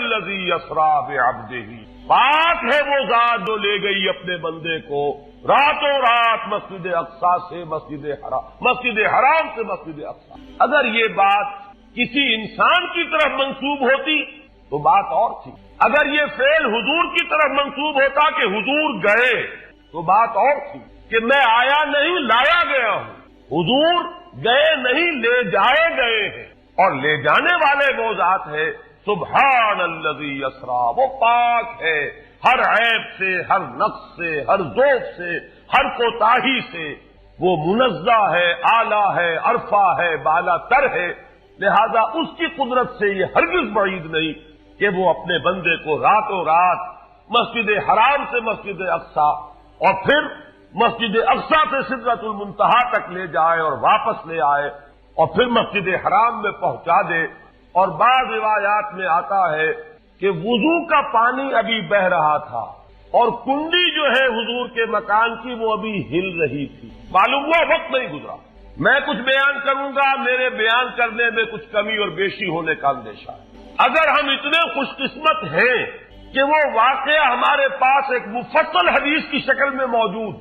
الذی اسری بعبدہ، پاک ہے وہ ذات جو لے گئی اپنے بندے کو راتوں رات مسجد اقصی سے مسجد حرام سے مسجد اقصی۔ اگر یہ بات کسی انسان کی طرف منسوب ہوتی تو بات اور تھی، اگر یہ فعل حضور کی طرف منسوب ہوتا کہ حضور گئے تو بات اور تھی کہ میں آیا نہیں لایا گیا ہوں، حضور گئے نہیں لے جائے گئے ہیں، اور لے جانے والے وہ ذات ہے سبحان الذی اسری، وہ پاک ہے ہر عیب سے، ہر نقص سے، ہر ذوق سے، ہر کوتاہی سے، وہ منزہ ہے، اعلیٰ ہے، عرفہ ہے، بالا تر ہے، لہذا اس کی قدرت سے یہ ہرگز بعید نہیں کہ وہ اپنے بندے کو راتوں رات مسجد حرام سے مسجد اقصی اور پھر مسجد اقصی سے سدرۃ المنتہا تک لے جائے اور واپس لے آئے اور پھر مسجد حرام میں پہنچا دے۔ اور بعض روایات میں آتا ہے کہ وضو کا پانی ابھی بہ رہا تھا اور کنڈی جو ہے حضور کے مکان کی وہ ابھی ہل رہی تھی، معلوم ہوا وقت نہیں گزرا۔ میں کچھ بیان کروں گا، میرے بیان کرنے میں کچھ کمی اور بیشی ہونے کا اندیشہ ہے۔ اگر ہم اتنے خوش قسمت ہیں کہ وہ واقعہ ہمارے پاس ایک مفصل حدیث کی شکل میں موجود،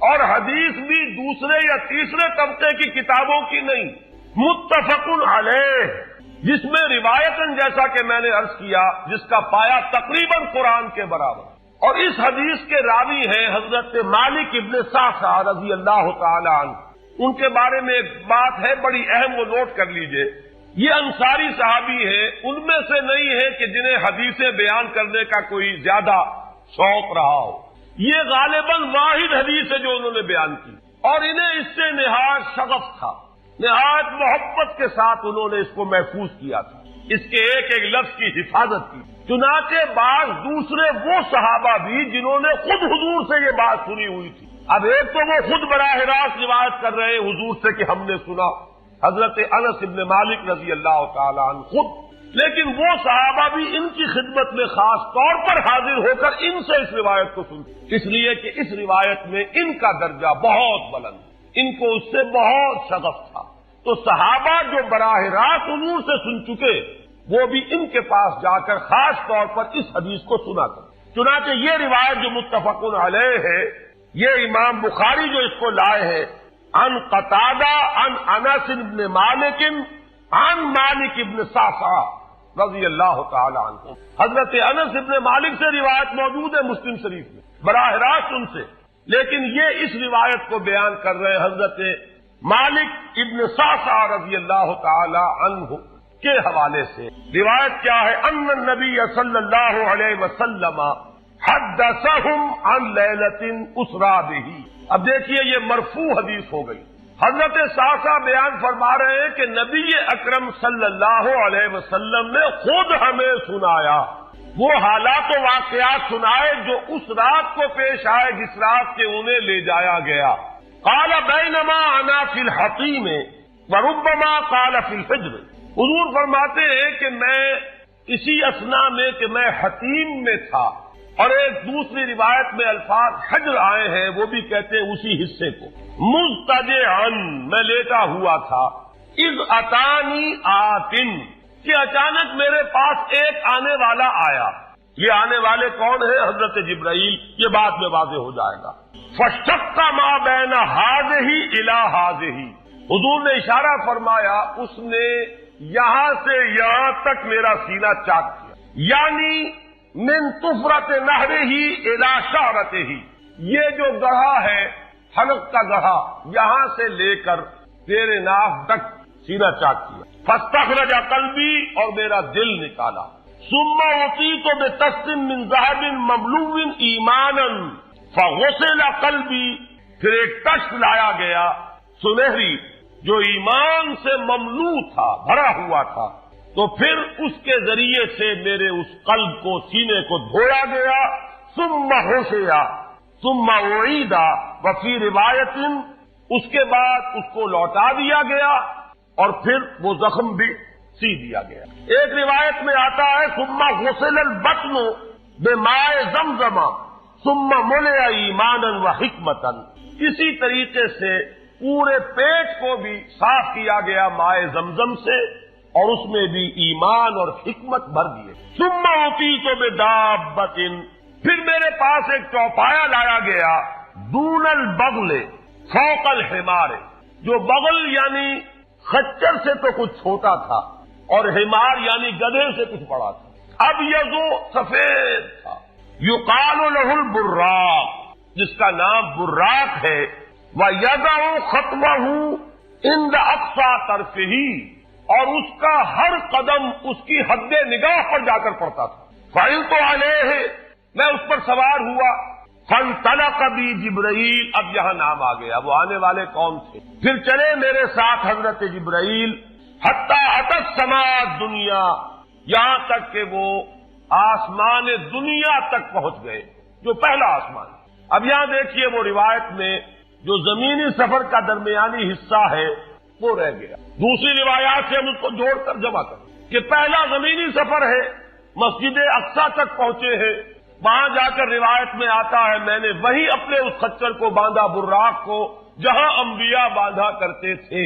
اور حدیث بھی دوسرے یا تیسرے طبقے کی کتابوں کی نہیں، متفق علیہ، جس میں روایتاً جیسا کہ میں نے عرض کیا جس کا پایا تقریباً قرآن کے برابر، اور اس حدیث کے راوی ہیں حضرت مالک ابن صعصع رضی اللہ تعالی عنہ۔ ان کے بارے میں ایک بات ہے بڑی اہم، وہ نوٹ کر لیجئے۔ یہ انصاری صحابی ہیں، ان میں سے نہیں ہے کہ جنہیں حدیثیں بیان کرنے کا کوئی زیادہ شوق رہا ہو، یہ غالباً واحد حدیث ہے جو انہوں نے بیان کی، اور انہیں اس سے نہایت شغف تھا، نہایت محبت کے ساتھ انہوں نے اس کو محفوظ کیا تھا، اس کے ایک ایک لفظ کی حفاظت کی۔ چنانچہ بعض دوسرے وہ صحابہ بھی جنہوں نے خود حضور سے یہ بات سنی ہوئی تھی، اب ایک تو وہ خود براہ راست روایت کر رہے ہیں حضور سے کہ ہم نے سنا، حضرت انس ابن مالک رضی اللہ تعالی عنہ خود، لیکن وہ صحابہ بھی ان کی خدمت میں خاص طور پر حاضر ہو کر ان سے اس روایت کو سنتے، اس لیے کہ اس روایت میں ان کا درجہ بہت بلند، ان کو اس سے بہت شغف تھا۔ تو صحابہ جو براہ راست حضور سے سن چکے وہ بھی ان کے پاس جا کر خاص طور پر اس حدیث کو سنا کر، چنانچہ یہ روایت جو متفق علیہ ہے، یہ امام بخاری جو اس کو لائے ہیں عن قتادہ عن انس بن مالک عن مالک ابن صعصع رضی اللہ تعالی عنہ، حضرت انس ابن مالک سے روایت موجود ہے مسلم شریف میں براہ راست ان سے، لیکن یہ اس روایت کو بیان کر رہے ہیں حضرت مالک ابن صعصع رضی اللہ تعالی عنہ کے حوالے سے۔ روایت کیا ہے؟ ان النبی صلی اللہ علیہ وسلم حدثهم عن لیلۃ اسری بہ۔ اب دیکھیے یہ مرفوع حدیث ہو گئی، حضرت صعصع بیان فرما رہے ہیں کہ نبی اکرم صلی اللہ علیہ وسلم نے خود ہمیں سنایا، وہ حالات و واقعات سنائے جو اس رات کو پیش آئے جس رات کے انہیں لے جایا گیا۔ قال بینما انا فی الحطیم وربما قال فی الحجر، حضور فرماتے ہیں کہ میں اسی اثنا میں کہ میں حتیم میں تھا، اور ایک دوسری روایت میں الفاظ حجر آئے ہیں وہ بھی کہتے ہیں اسی حصے کو، مضطجعا میں لیٹا ہوا تھا، اذ اتانی آتن کہ اچانک میرے پاس ایک آنے والا آیا، یہ آنے والے کون ہیں؟ حضرت جبرائیل، یہ بعد میں واضح ہو جائے گا۔ فاشتق ما بین ہذہ الی ہذہ، حضور نے اشارہ فرمایا اس نے یہاں سے یہاں تک میرا سینہ چاک کیا، یعنی من طفرت نہرہ الی شعرتہ، یہ جو گڑھا ہے حلق کا گڑھا یہاں سے لے کر تیرے ناف تک سینہ چاک کیا، فاستخرج قلبی اور میرا دل نکالا، ثم اعطیت بطست من ذهب مملوء ایمانا فغسل قلبی، پھر ایک تشت لایا گیا سنہری جو ایمان سے مملوء تھا، بھرا ہوا تھا، تو پھر اس کے ذریعے سے میرے اس قلب کو سینے کو دھویا گیا، ثم حسیا ثم اعید وفی روایت، اس کے بعد اس کو لوٹا دیا گیا اور پھر وہ زخم بھی سی دیا گیا۔ ایک روایت میں آتا ہے ثم غسل البطن بماء زمزم ثم ملئ ایمانا وحکمتا، اسی طریقے سے پورے پیٹ کو بھی صاف کیا گیا ماء زمزم سے اور اس میں بھی ایمان اور حکمت بھر دیے. ثم اوتیت بدابۃ، پھر میرے پاس ایک چوپایا لایا گیا، دون البغل فوق الحمار، جو بغل یعنی خچر سے تو کچھ چھوٹا تھا اور حمار یعنی گدھے سے کچھ بڑا تھا. اب یہ جو سفید تھا، یقال له البراق، جس کا نام براق ہے. وَيَضَعُ خَطْوَهُ عِنْدَ أَقْصَى طَرْفِهِ، اور اس کا ہر قدم اس کی حد نگاہ پر جا کر پڑتا تھا. فَعِلْتُ عَلَيْهِ، میں اس پر سوار ہوا. فَانْطَلَقَ بِي جِبْرَائِیل، اب یہاں نام آ گیا، وہ آنے والے کون تھے. پھر چلے میرے ساتھ حضرت جبرائیل، حَتَّى أَتَى السَّمَاءَ الدُّنْيَا، یہاں تک کہ وہ آسمان دنیا تک پہنچ گئے، جو پہلا آسمان. اب یہاں دیکھیے وہ روایت میں جو زمینی سفر کا درمیانی حصہ ہے وہ رہ گیا. دوسری روایات سے ہم اس کو جوڑ کر جمع کریں کہ پہلا زمینی سفر ہے، مسجد اقصیٰ تک پہنچے ہیں. وہاں جا کر روایت میں آتا ہے میں نے وہیں اپنے اس خچر کو باندھا، براق کو، جہاں انبیاء باندھا کرتے تھے،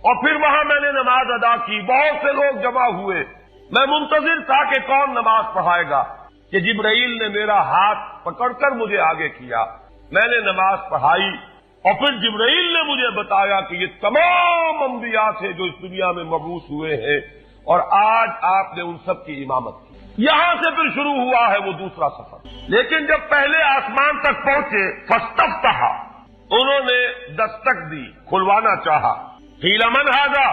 اور پھر وہاں میں نے نماز ادا کی. بہت سے لوگ جمع ہوئے، میں منتظر تھا کہ کون نماز پڑھائے گا، کہ جبرائیل نے میرا ہاتھ پکڑ کر مجھے آگے کیا. میں نے نماز پڑھائی اور پھر جبرائیل نے مجھے بتایا کہ یہ تمام انبیاء تھے جو اس دنیا میں مبعوث ہوئے ہیں، اور آج آپ نے ان سب کی امامت کی. یہاں سے پھر شروع ہوا ہے وہ دوسرا سفر. لیکن جب پہلے آسمان تک پہنچے، فاستفتح، انہوں نے دستک دی، کھلوانا چاہا. قیل من ھذا،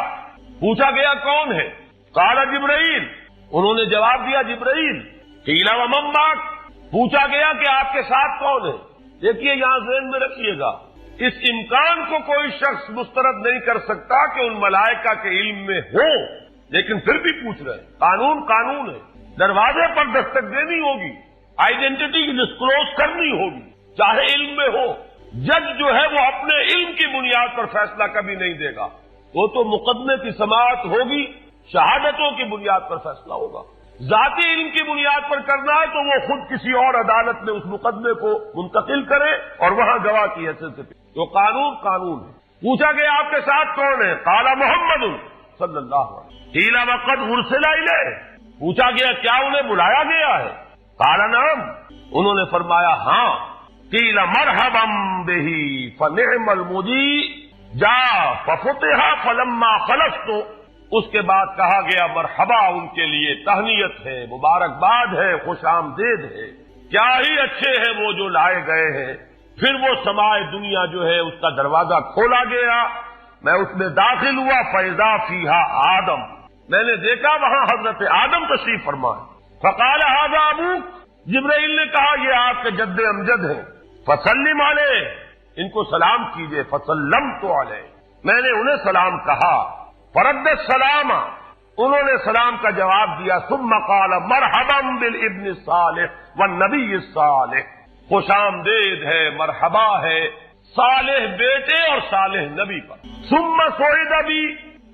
پوچھا گیا کون ہے. قال جبرائیل، انہوں نے جواب دیا جبرائیل. قیل ومن معک، پوچھا گیا کہ آپ کے ساتھ کون ہے. دیکھیے یہاں ذہن میں رکھیے گا، اس امکان کو کوئی شخص مسترد نہیں کر سکتا کہ ان ملائکہ کے علم میں ہو، لیکن پھر بھی پوچھ رہے ہیں. قانون ہے، دروازے پر دستک دینی ہوگی، آئیڈینٹی ڈسکلوز کرنی ہوگی، چاہے علم میں ہو. جج جو ہے وہ اپنے علم کی بنیاد پر فیصلہ کبھی نہیں دے گا، وہ تو مقدمے کی سماعت ہوگی، شہادتوں کی بنیاد پر فیصلہ ہوگا. ذاتی علم کی بنیاد پر کرنا ہے تو وہ خود کسی اور عدالت میں اس مقدمے کو منتقل کرے اور وہاں گواہ کی حیثیت سے. تو قانون ہے. پوچھا گیا آپ کے ساتھ کون ہے. قال محمد صلی اللہ علیہ وسلم. قیل وقد ارسل الیہ، پوچھا گیا کیا انہیں بلایا گیا ہے. قال نعم، انہوں نے فرمایا ہاں. قیل مرحبا بہ فنعم المجیء جاء ففتح فلما خلصت، اس کے بعد کہا گیا مرحبا ان کے لیے، تہنیت ہے، مبارکباد ہے، خوش آمدید ہے، کیا ہی اچھے ہیں وہ جو لائے گئے ہیں. پھر وہ سمائے دنیا جو ہے اس کا دروازہ کھولا گیا، میں اس میں داخل ہوا. فاذا فیہا آدم، میں نے دیکھا وہاں حضرت آدم تشریف فرما ہے. فقال ھذا ابوک، جبرائیل نے کہا یہ آپ کے جد امجد ہیں. فسلم علیہ، ان کو سلام کیجئے. فسلمت علیہ، میں نے انہیں سلام کہا. فرد السلام، انہوں نے سلام کا جواب دیا. ثم قال مرحبا بالابن الصالح والنبی الصالح، خوش آمدید ہے، مرحبا ہے صالح بیٹے اور صالح نبی پر. ثم صعد بی،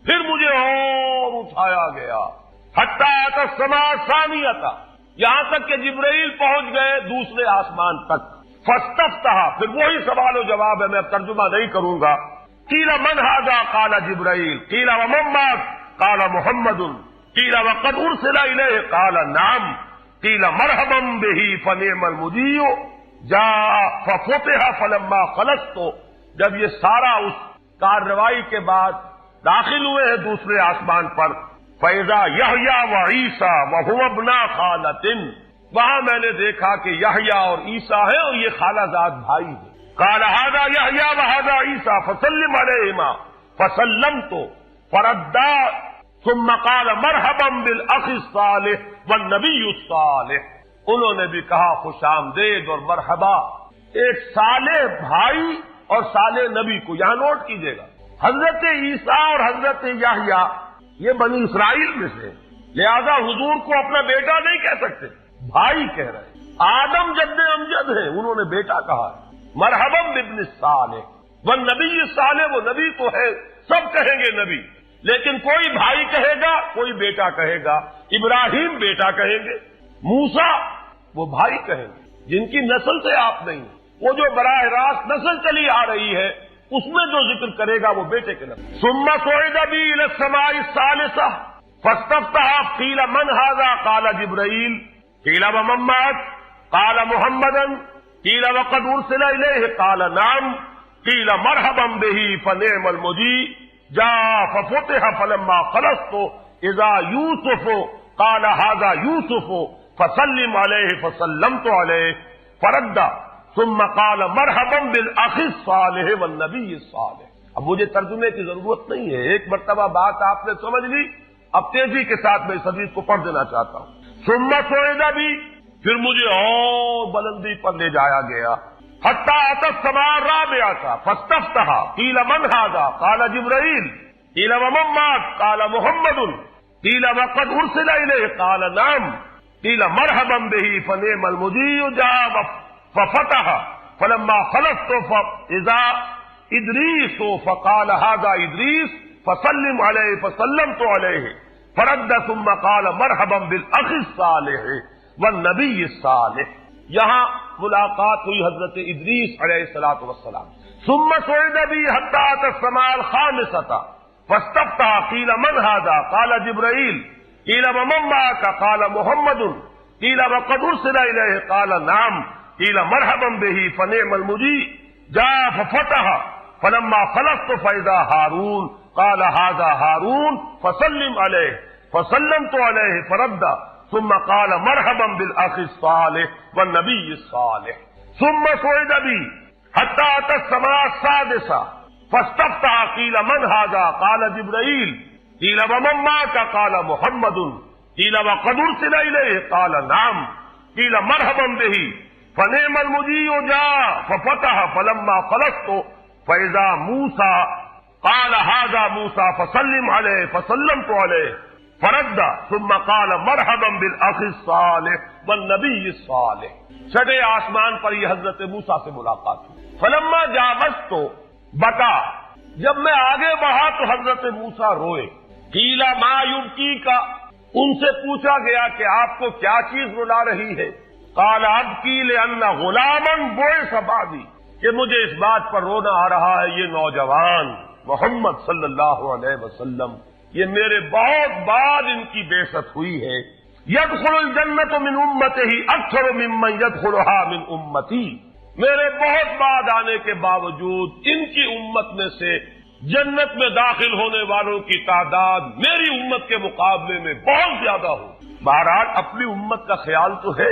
پھر مجھے اور اٹھایا گیا. حتی اتی السماء الثانیۃ، یہاں تک کہ جبرائیل پہنچ گئے دوسرے آسمان تک. فاستفتح، پھر وہی سوال و جواب ہے، میں اب ترجمہ نہیں کروں گا. قیل من ھذا قال جبرائیل. قیل ومن معک قال محمد. قیل وقد ارسل الیہ قال نعم. قیل مرحبا بہ فنعم المجیء جاء ففتح فلما خلصت. جب یہ سارا اس کارروائی کے بعد داخل ہوئے ہیں دوسرے آسمان پر. فاذا یحییٰ وعیسیٰ وہو ابنا خالۃ، وہاں میں نے دیکھا کہ یحییٰ اور عیسیٰ ہیں اور یہ خالہ زاد بھائی ہیں. قال ھذا یحییٰ وھذا عیسیٰ فسلم علیہما. فسلمت فردا. ثم قال مرحبا بالاخ الصالح والنبی الصالح، انہوں نے بھی کہا خوش آمدید اور مرحبا ایک صالح بھائی اور صالح نبی کو. یہاں نوٹ کیجئے گا، حضرت عیسیٰ اور حضرت یحییٰ یہ بنی اسرائیل میں سے، لہذا حضور کو اپنا بیٹا نہیں کہہ سکتے، بھائی کہہ رہے ہیں. آدم جد امجد ہیں، انہوں نے بیٹا کہا ہے. مرحبا بابن الصالح والنبی الصالح، وہ نبی تو ہے، سب کہیں گے نبی، لیکن کوئی بھائی کہے گا، کوئی بیٹا کہے گا. ابراہیم بیٹا کہیں گے، موسیٰ وہ بھائی کہیں گے جن کی نسل سے آپ نہیں، وہ جو براہ راست نسل چلی آ رہی ہے اس میں جو ذکر کرے گا وہ بیٹے کے نام. ثم صعد بی الی السماء الثالثہ، فاستفتح قیل من ھذا قال جبرائیل قیل ومن معک قال محمدا قیل وقد ارسل الیہ قال نعم قیل مرحبا بہ فنعم المجیء جاء ففتح فلما خلصت اذا یوسف قال ھذا یوسف فسلم علیہ فسلمت علیہ فرد ثم قال مرحبا بالاخ الصالح والنبی الصالح۔ اب مجھے ترجمے کی ضرورت نہیں ہے، ایک مرتبہ بات آپ نے سمجھ لی، اب تیزی کے ساتھ میں اس حدیث کو پڑھ دینا چاہتا ہوں۔ ثم صعد بھی، پھر مجھے اور بلندی پر لے جایا گیا، حتی اتی السماء الرابعۃ فاستفتح قیل من ھذا قال جبرائیل قیل ومن معک قال محمد قیل وقد ارسل الیہ قال نعم قیل مرحبا بہ فنعم المجیء جاء ففتح فلما خلصت فاذا ادریس فقال ھذا ادریس فسلم علیہ فسلمت علیہ فرد ثم قال مرحبا بالاخ الصالح والنبی الصالح۔ یہاں ملاقات ہوئی حضرت ادریس علیہ الصلوۃ والسلام۔ ثم صعد بی حتی اتی السماء الخامسۃ فاستفتح قیل من ھذا قال جبرائیل قیل ومن معک قال محمد قیل وقد ارسل الیہ قال نعم قیل مرحبا بہ فنعم المجیء جاء ففتح فلما خلصت فاذا ہارون قال ھذا ہارون فسلم علیہ فسلمت علیہ فرد ثم قال مرحبا بالاخ الصالح والنبی الصالح۔ ثم صعد بی حتی اتی السماء السادسۃ فاستفتح قیل من ھذا قال جبرائیل قیل ومن معک قال محمد قیل وقد ارسل الیہ قال نعم قیل مرحبا بہ فنعم المجیء جاء ففتح فلما خلصت فاذا موسیٰ قال ھذا موسیٰ فسلم علیہ فسلمت علیہ فرد ثم قال مرحبا بالاخ الصالح والنبی الصالح۔ چھٹے آسمان پر یہ حضرت موسیٰ سے ملاقات ہوئی۔ فلما جاوزت بتا، جب میں آگے بڑھا تو حضرت موسیٰ روئے۔ قیل ما یبکیک، ان سے پوچھا گیا کہ آپ کو کیا چیز رلا رہی ہے؟ قال ابکی لان غلاما بعث بعدی، کہ مجھے اس بات پر رونا آ رہا ہے یہ نوجوان محمد صلی اللہ علیہ وسلم، یہ میرے بہت بعد ان کی بعثت ہوئی ہے۔ یدخل الجنت من امتہ اکثر ممن یدخلها من امتی، میرے بہت بعد آنے کے باوجود ان کی امت میں سے جنت میں داخل ہونے والوں کی تعداد میری امت کے مقابلے میں بہت زیادہ ہو۔ بہرحال اپنی امت کا خیال تو ہے،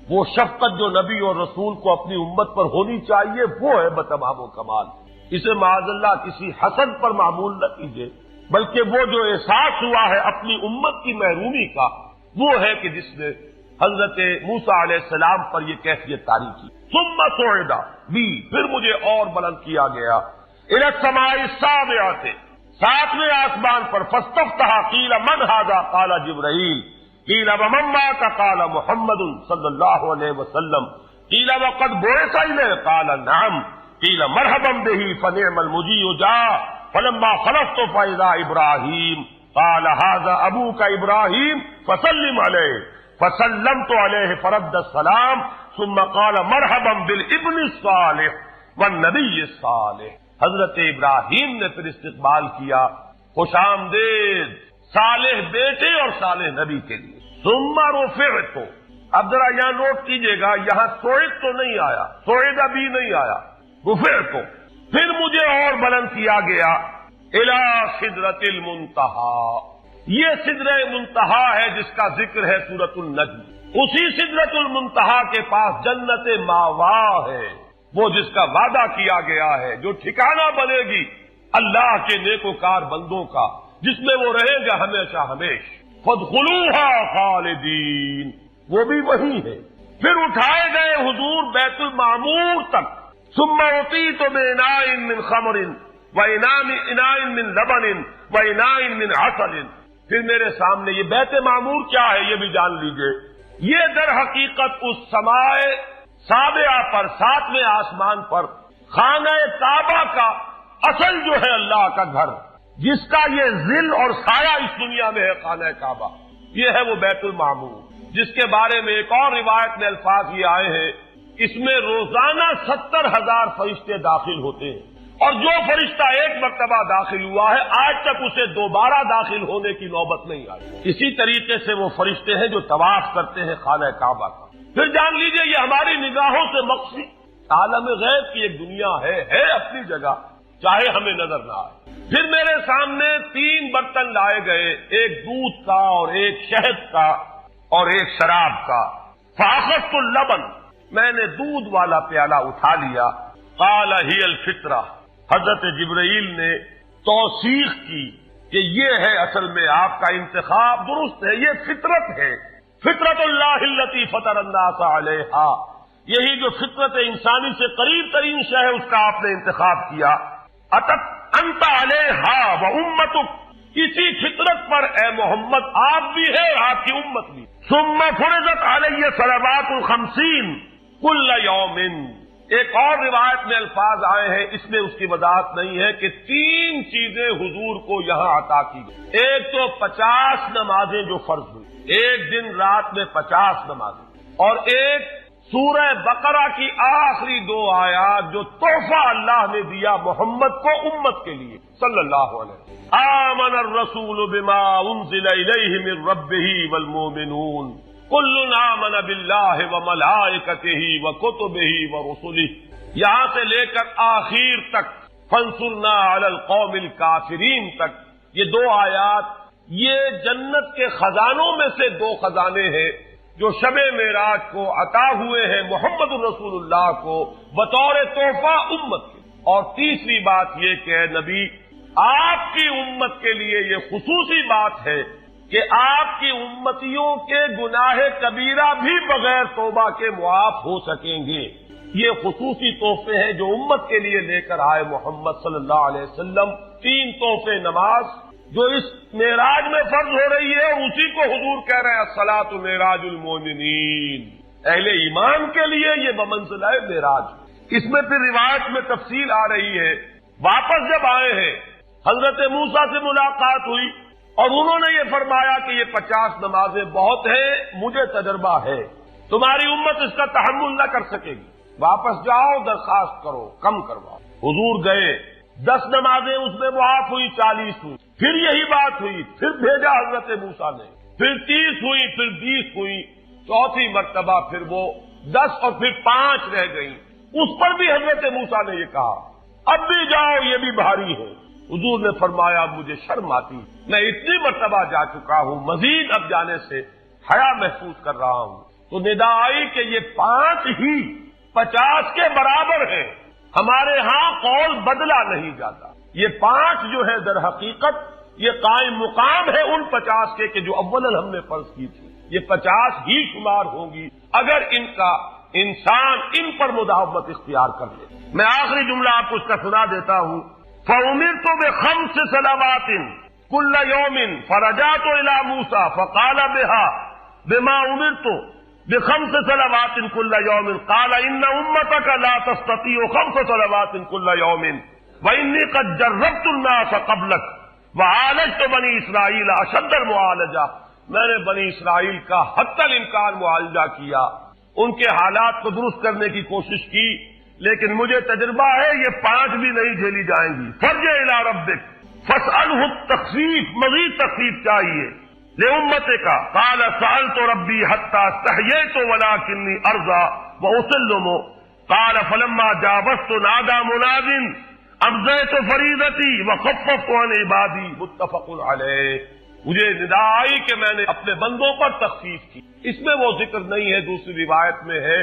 وہ شفقت جو نبی اور رسول کو اپنی امت پر ہونی چاہیے وہ ہے بتمام و کمال۔ اسے معاذ اللہ کسی حسد پر معمول نہ کیجیے، بلکہ وہ جو احساس ہوا ہے اپنی امت کی محرومی کا، وہ ہے کہ جس نے حضرت موسیٰ علیہ السلام پر یہ کیفیت طاری کی۔ ثم صعد بی، پھر مجھے اور بلند کیا گیا، الی السماء السابعۃ، ساتویں آسمان پر، فاستفتح قیل من ھذا قال جبرائیل قیل ومن معک قال محمد صلی اللہ علیہ وسلم قیل وقد بعث الیہ قال نعم قیل مرحبا بہ فنعم المجیء جاء فلما خلصت فاذا ابراہیم قال ھذا ابوک ابراہیم فسلم علیہ فسلمت علیہ فرد السلام ثم قال مرحبا بالابن الصالح والنبی الصالح۔ حضرت ابراہیم نے پھر استقبال کیا، خوش آمدید صالح بیٹے اور صالح نبی کے لیے۔ ثم رفعت، اب ذرا یہاں نوٹ کیجئے گا، یہاں صعد تو نہیں آیا، صعد بھی نہیں آیا، رفعت، پھر مجھے اور بلند کیا گیا، الی سدرۃ المنتہی، یہ سدرہ منتہا ہے جس کا ذکر ہے سورۃ النجم، اسی سدرۃ المنتہا کے پاس جنت ماوا ہے، وہ جس کا وعدہ کیا گیا ہے، جو ٹھکانہ بنے گی اللہ کے نیکوکار بندوں کا، جس میں وہ رہے گا ہمیشہ ہمیش۔ فادخلوها خالدین، وہ بھی وہی ہے۔ پھر اٹھائے گئے حضور بیت المعمور تک، ثم اعطیت باناء من خمر واناء من لبن واناء من عسل، پھر میرے سامنے یہ بیت معمور کیا ہے یہ بھی جان لیجئے، یہ در حقیقت اس سماء سابعہ پر، ساتویں آسمان پر، خانہ کعبہ کا اصل جو ہے اللہ کا گھر، جس کا یہ ظل اور سایہ اس دنیا میں ہے، خانہ کعبہ، یہ ہے وہ بیت المعمور، جس کے بارے میں ایک اور روایت میں الفاظ یہ آئے ہیں، اس میں روزانہ 70,000 فرشتے داخل ہوتے ہیں، اور جو فرشتہ ایک مرتبہ داخل ہوا ہے آج تک اسے دوبارہ داخل ہونے کی نوبت نہیں آئی۔ اسی طریقے سے وہ فرشتے ہیں جو طواف کرتے ہیں خانہ کعبہ کا۔ پھر جان لیجئے یہ ہماری نگاہوں سے مخفی عالم غیب کی ایک دنیا ہے اپنی جگہ، چاہے ہمیں نظر نہ آئے۔ پھر میرے سامنے 3 برتن لائے گئے، ایک دودھ کا اور ایک شہد کا اور ایک شراب کا۔ فاخذت اللبن، میں نے دودھ والا پیالہ اٹھا لیا۔ قال ہی الفطرہ، حضرت جبرائیل نے توثیق کی کہ یہ ہے اصل میں آپ کا انتخاب درست ہے، یہ فطرت ہے، فطرت اللہ التی فطر الناس علیہا، یہی جو فطرت انسانی سے قریب ترین شے ہے اس کا آپ نے انتخاب کیا۔ اتت انت علیہا و امتک، اسی فطرت پر اے محمد آپ بھی ہے اور آپ کی امت بھی۔ ثم فرضت علیہ صلوات 50 کل یوم، ایک اور روایت میں الفاظ آئے ہیں، اس میں اس کی وضاحت نہیں ہے کہ 3 چیزیں حضور کو یہاں عطا کی گئی۔ ایک تو 50 نمازیں جو فرض ہوئی، ایک دن رات میں 50 نمازیں، اور ایک سورہ بقرہ کی آخری 2 آیات جو تحفہ اللہ نے دیا محمد کو امت کے لیے صلی اللہ علیہ وسلم۔ آمن الرسول بما انزل الیہ من ربہ والمؤمنون کل آمن باللہ وملائکتہ وکتبہ ورسلہ، یہاں سے لے کر آخر تک فانصرنا علی القوم الکافرین تک، یہ 2 آیات یہ جنت کے خزانوں میں سے 2 خزانے ہیں جو شب معراج کو عطا ہوئے ہیں محمد الرسول اللہ کو بطور تحفہ امت کے۔ اور تیسری بات یہ کہ اے نبی آپ کی امت کے لیے یہ خصوصی بات ہے کہ آپ کی امتیوں کے گناہ کبیرہ بھی بغیر توبہ کے معاف ہو سکیں گے۔ یہ خصوصی تحفے ہیں جو امت کے لیے لے کر آئے محمد صلی اللہ علیہ وسلم۔ 3 تحفے، نماز جو اس معراج میں فرض ہو رہی ہے اور اسی کو حضور کہہ رہے ہیں الصلاۃ معراج المومنین، اہل ایمان کے لیے یہ بمنزلہ معراج۔ اس میں پھر روایت میں تفصیل آ رہی ہے، واپس جب آئے ہیں حضرت موسیٰ سے ملاقات ہوئی اور انہوں نے یہ فرمایا کہ یہ 50 نمازیں بہت ہیں، مجھے تجربہ ہے، تمہاری امت اس کا تحمل نہ کر سکے گی، واپس جاؤ درخواست کرو کم کرواؤ۔ حضور گئے، 10 نمازیں اس میں معاف ہوئی، 40 ہوئی، پھر یہی بات ہوئی، پھر بھیجا حضرت موسیٰ نے، پھر 30 ہوئی، پھر 20 ہوئی، چوتھی مرتبہ پھر وہ 10 اور پھر 5 رہ گئی، اس پر بھی حضرت موسیٰ نے یہ کہا اب بھی جاؤ یہ بھی بھاری ہے۔ حضور نے فرمایا مجھے شرم آتی، میں اتنی مرتبہ جا چکا ہوں، مزید اب جانے سے حیا محسوس کر رہا ہوں۔ تو ندا آئی کہ یہ 5 ہی 50 کے برابر ہے، ہمارے ہاں قول بدلا نہیں جاتا۔ یہ 5 جو ہے در حقیقت یہ قائم مقام ہے ان 50 کے کہ جو اولاً ہم نے فرض کی تھی، یہ 50 ہی شمار ہوں گی اگر ان کا انسان ان پر مداومت اختیار کر لے۔ میں آخری جملہ آپ کو اس کا سنا دیتا ہوں۔ فَأُمِرْتُ بِخَمْسِ صَلَوَاتٍ كُلَّ يَوْمٍ فَرَجَعْتُ إِلَى مُوسَىٰ فَقَالَ بِمَا أُمِرْتُ بِخَمْسِ صَلَوَاتٍ كُلَّ يَوْمٍ قَالَ إِنَّ أُمَّتَكَ لَا تَسْتَطِيعُ 5 صَلَوَاتٍ كُلَّ يَوْمٍ وَإِنِّي قَدْ جَرَّبْتُ النَّاسَ قَبْلَكَ وَعَالَجْتُ بَنِي إِسْرَائِيلَ أَشَدَّ الْمُعَالَجَةِ، میں نے بنی اسرائیل کا حتی الامکان معالجہ کیا، ان کے حالات کو درست کرنے کی کوشش کی، لیکن مجھے تجربہ ہے یہ 5 بھی نہیں جھیلی جائیں گی۔ فَارْجِعْ إِلَىٰ رَبِّكَ فَاسْأَلْهُ التَّخْفِيفَ، مزید تخفیف چاہیے لِأُمَّتِكَ قَالَ سَأَلْتُ رَبِّي حَتَّىٰ اسْتَحْيَيْتُ وَلَٰكِنِّي أَرْضَىٰ وَأُسِلُّمُ قَالَ فَلَمَّا جَاوَزْتُ نَادَىٰ مُنَادٍ أَمْضَيْتُ فَرِيضَتِي وَخَفَّفْتُ عَنْ عِبَادِي متفق علیہ۔ مجھے ندا آئی کہ میں نے اپنے بندوں پر تخفیف کی۔ اس میں وہ ذکر نہیں ہے، دوسری روایت میں ہے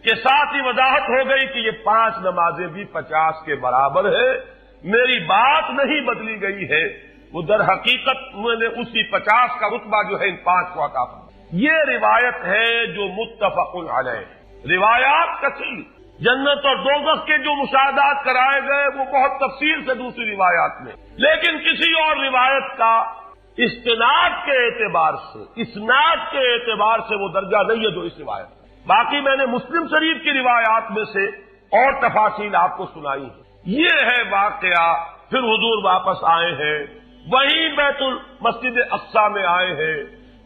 کہ ساتھ ہی وضاحت ہو گئی کہ یہ 5 نمازیں بھی 50 کے برابر ہے، میری بات نہیں بدلی گئی ہے، وہ در حقیقت میں نے اسی 50 کا رتبہ جو ہے ان 5 کو عطا فرمایا۔ یہ روایت ہے جو متفق علیہ۔ روایات کثیر، جنت اور دوزخ کے جو مشاہدات کرائے گئے وہ بہت تفصیل سے دوسری روایات میں، لیکن کسی اور روایت کا استناد کے اعتبار سے، اسناد کے اعتبار سے وہ درجہ نہیں ہے جو اس روایت ہے۔ باقی میں نے مسلم شریف کی روایات میں سے اور تفاصیل آپ کو سنائی ہے۔ یہ ہے واقعہ۔ پھر حضور واپس آئے ہیں، وہیں بیت المسجد اقصی میں آئے ہیں،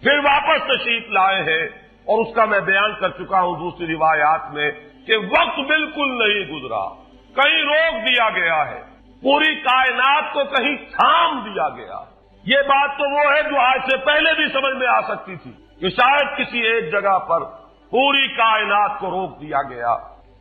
پھر واپس تشریف لائے ہیں، اور اس کا میں بیان کر چکا ہوں دوسری روایات میں کہ وقت بالکل نہیں گزرا، کہیں روک دیا گیا ہے، پوری کائنات کو کہیں تھام دیا گیا. یہ بات تو وہ ہے جو آج سے پہلے بھی سمجھ میں آ سکتی تھی کہ شاید کسی ایک جگہ پر پوری کائنات کو روک دیا گیا.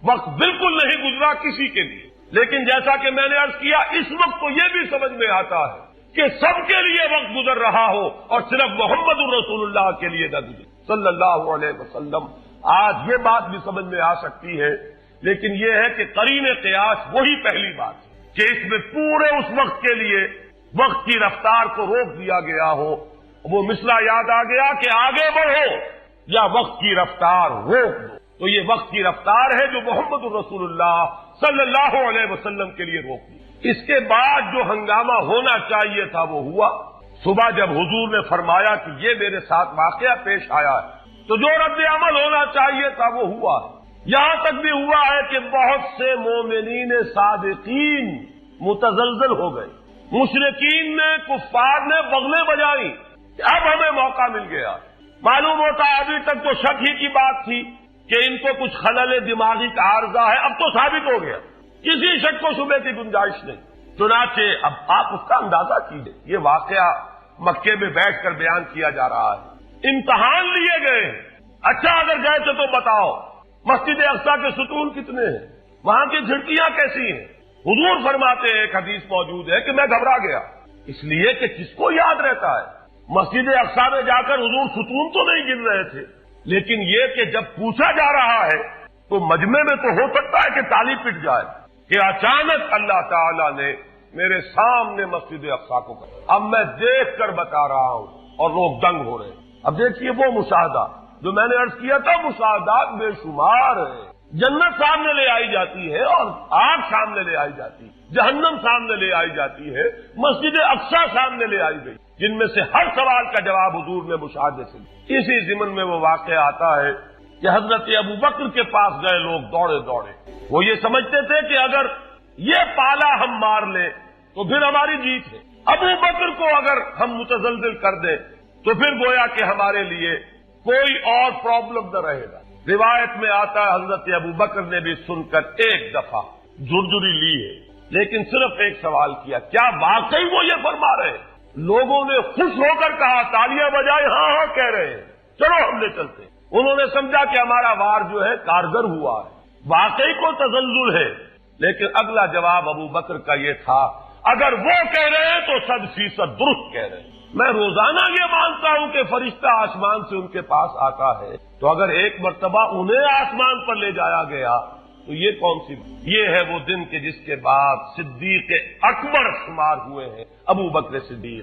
وقت بالکل نہیں گزرا کسی کے لیے. لیکن جیسا کہ میں نے عرض کیا, اس وقت تو یہ بھی سمجھ میں آتا ہے کہ سب کے لیے وقت گزر رہا ہو اور صرف محمد الرسول اللہ کے لیے نہ گزرے صلی اللہ علیہ وسلم. آج یہ بات بھی سمجھ میں آ سکتی ہے. لیکن یہ ہے کہ قرین قیاس وہی پہلی بات ہے کہ اس میں پورے اس وقت کے لیے وقت کی رفتار کو روک دیا گیا ہو. وہ مثلا یاد آ گیا کہ آگے بڑھو یا وقت کی رفتار روک دو. تو یہ وقت کی رفتار ہے جو محمد الرسول اللہ صلی اللہ علیہ وسلم کے لیے روک دی. اس کے بعد جو ہنگامہ ہونا چاہیے تھا وہ ہوا. صبح جب حضور نے فرمایا کہ یہ میرے ساتھ واقعہ پیش آیا ہے تو جو رد عمل ہونا چاہیے تھا وہ ہوا. یہاں تک بھی ہوا ہے کہ بہت سے مومنین صادقین متزلزل ہو گئے. مشرکین نے, کفار نے بغلیں بجائی کہ اب ہمیں موقع مل گیا. معلوم ہوتا ہے ابھی تک تو شک ہی کی بات تھی کہ ان کو کچھ خلل دماغی کا عارضہ ہے. اب تو ثابت ہو گیا, کسی شک کو شبے کی گنجائش نہیں. چنانچہ اب آپ اس کا اندازہ کیجیے. یہ واقعہ مکے میں بیٹھ کر بیان کیا جا رہا ہے. امتحان لیے گئے. اچھا اگر گئے تھے تو بتاؤ مسجد اقصی کے ستون کتنے ہیں, وہاں کی کھڑکیاں کیسی ہیں. حضور فرماتے ہیں, ایک حدیث موجود ہے کہ میں گھبرا گیا. اس لیے کہ کس کو یاد رہتا ہے مسجد اقصی میں جا کر حضور ستون تو نہیں گن رہے تھے, لیکن یہ کہ جب پوچھا جا رہا ہے تو مجمع میں تو ہو سکتا ہے کہ تالی پٹ جائے کہ اچانک اللہ تعالیٰ نے میرے سامنے مسجد اقصی کو کہا. اب میں دیکھ کر بتا رہا ہوں اور لوگ دنگ ہو رہے ہیں. اب دیکھیے وہ مشاہدہ جو میں نے عرض کیا تھا, مشاہدات بے شمار ہیں. جنت سامنے لے آئی جاتی ہے اور آگ سامنے لے آئی جاتی ہے, جہنم سامنے لے آئی جاتی ہے, مسجد اقصی سامنے لے آئی گئی, جن میں سے ہر سوال کا جواب حضور نے مشاہدے سے. اسی ضمن میں وہ واقعہ آتا ہے کہ حضرت ابو بکر کے پاس گئے لوگ دوڑے دوڑے. وہ یہ سمجھتے تھے کہ اگر یہ پالا ہم مار لیں تو پھر ہماری جیت ہے. ابو بکر کو اگر ہم متزلزل کر دیں تو پھر گویا کہ ہمارے لیے کوئی اور پرابلم نہ رہے گا. روایت میں آتا ہے حضرت ابو بکر نے بھی سن کر ایک دفعہ جھرجھری لی ہے, لیکن صرف ایک سوال کیا, کیا واقعی وہ یہ فرما رہے ہیں؟ لوگوں نے خوش ہو کر کہا, تالیاں بجائے ہاں ہاں کہہ رہے ہیں, چلو ہم نے چلتے. انہوں نے سمجھا کہ ہمارا وار جو ہے کارگر ہوا ہے, واقعی کو تزلزل ہے. لیکن اگلا جواب ابو بکر کا یہ تھا, اگر وہ کہہ رہے ہیں تو 100% درست کہہ رہے ہیں. میں روزانہ یہ مانتا ہوں کہ فرشتہ آسمان سے ان کے پاس آتا ہے, تو اگر ایک مرتبہ انہیں آسمان پر لے جایا گیا تو یہ کون سی بات؟ یہ ہے وہ دن کہ جس کے بعد صدیق اکبر شمار ہوئے ہیں ابو بکر صدیق.